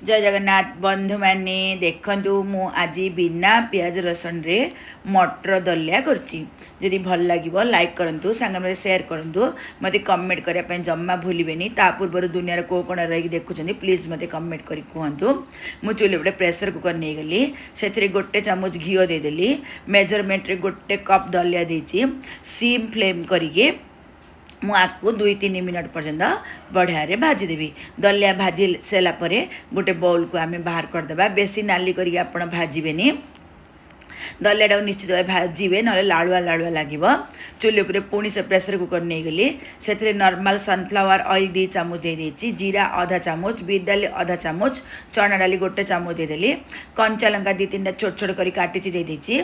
जय जगन्नाथ बंधु मैंने देखु मु आज बिना पियाज रसुन रे मटर दलिया करदी भल लगे लाइक करूँ सांग सेयार करूँ मत कमेंट करने जमा भूलें ता पूर्व दुनिया कौ कण रही देखुं प्लीज मत कमेंट कर कहतु मु चूल्हे गोटे प्रेसर कुकर नहीं गली से गोटे चामच घी देदेली मेजरमेंट रे गोटे कप दलिया देची सिम फ्लेम करके मुझे 2-3 मिनट पर्यंत बढ़िया भाजीदेवी दलिया भाजी सारापर गोटे बाउल को आम बाहर करदे बेसी नाली करके आप भाजबेनी दलिया निश्चित भाव भाजबे ना लाड़ुआ लाड़ुआ लगे चूल्हे पर पुणी से प्रेसर कुकर नहीं गली से नॉर्मल सनफ्लावर ऑयल 2 चामच देदेची जीरा आधा चामच बीट डाली आधा चामच चना डाली गोटे चामच देदेली कंचा लंका 2-3टा छोट छोट कर काटी देदेची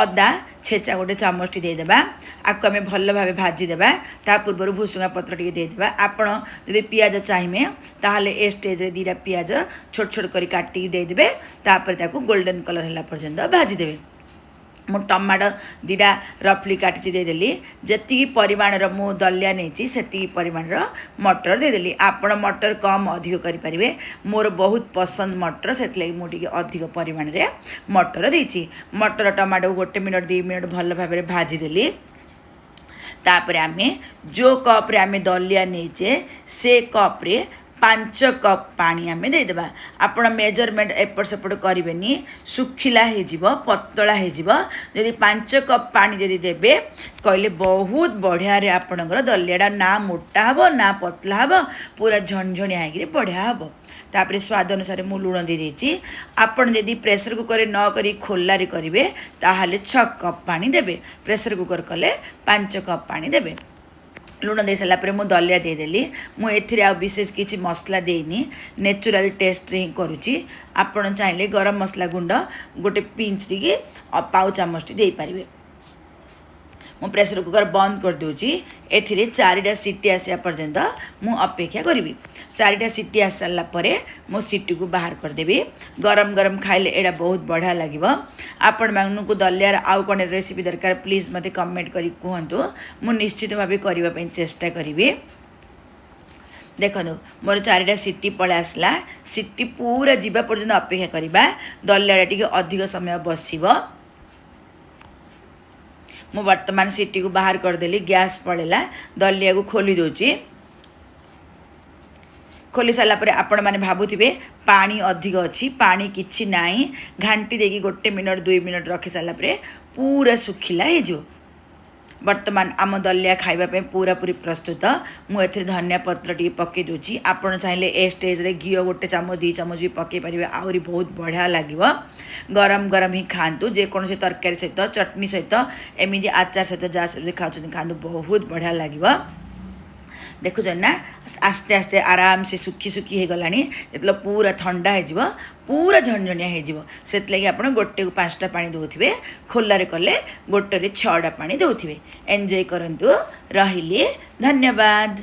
अदा छेचा गोटे चामच देदेबा आपको आम भल भाव भाजीदेबा ता पूर्व भुसुंगा पत्र टी देदेबा आपण जदि पियाज चाहिए ताहले ए स्टेज रे 2टा पियाज छोट छोट कर काटी देदेबे तापर ताकू गोल्डन कलर होला पर्यंत भाजीदेबे मु टमाटो 2टा रफली काटी देदेली जी परिमाणर मु दलिया नहीं से परिमाणर मटर देदेली आपण मटर कम अधिक करें मोर बहुत पसंद मटर से मुझे अधिक परिमाण रे मटर देती मटर टमाटो 1 मिनट 2 मिनट भल भाव भाजीदेली तापर आम जो कप रे आम दलिया नहींचे से कप रे 5 कप पानी आम देदेबा आपण मेजरमेंट एपट सेपट करेनि सुखिला हो पतला होदी 5 कप पानी जदि देबे कहले बहुत बढ़िया रे आपणकर दलियाटा ना मोटा हम ना पतला हम पूरा झणझणिया होकर बढ़िया हम तापर स्वाद अनुसार मु लुण दे देछि आपण जदि प्रेसर कुकर न करी खोलारे करेंगे ताहले 6 कप पानी देबे प्रेसर कुकर कले 5 कप पानी देबे लुण दे सारापर मु दलिया देदेली मुझे आ विशेष किसी मसला देनी नेचुरल टेस्ट रे करुच्ची आपण चाहिए गरम मसला गुंड गोटे पिंच टी पाउ चामच दे पारे मु प्रेसर कुकर बंद कर दूची एथिरे 4टा सीटी आसा पर्यंत मु अपेक्षा करी 4टा सीटी आस सारा पर मो सीटी को बाहर करदेवी गरम गरम खाइले एटा बहुत बढ़िया लगे आपण मानू दलियार आउ कौन रेसिपी दरकार प्लीज मत कमेंट करी कहतु मु निश्चित भाव करने चेष्टा करी देखो मोर 4टा सीटी पड़े आसला सीटी पूरा जीवा पर्यंत अपेक्षा करवा दलिया टी अधिक समय बसब मु वर्तमान सीटी को बाहर करदेली गैस पड़ेला दलिया को खोली दूची खोली सारापर आपण मैंने भावुवे पानी अधिक अच्छी पानी किछि नाई घांटी देकी 1 मिनट 2 मिनट रखी सारापर पूरा सुखिला हो वर्तमान आम दलिया खाइबा पूरा पूरी प्रस्तुत मुझे धनिया पत्र टी पकई दूची आपड़ चाहिए ए स्टेज रे घी 1 चामच 2 चामच भी पकई पारे आहरी बहुत बढ़िया लगे गरम गरम ही खातु जेकोसी तरकारी सहित चटनी सहित एमती आचार सहित जहाँ सब खाते खातु बहुत बढ़िया लगे देखुच ना आस्ते आस्ते आराम से सुखी सुखी हो गला जो पूरा ठंडा हो पूरा झणझणिया हो से आप गोटे को 5टा पानी दौथे खोलारे कले गोटे 6टा पानी दौथे एंजॉय करंतु रहिले धन्यवाद।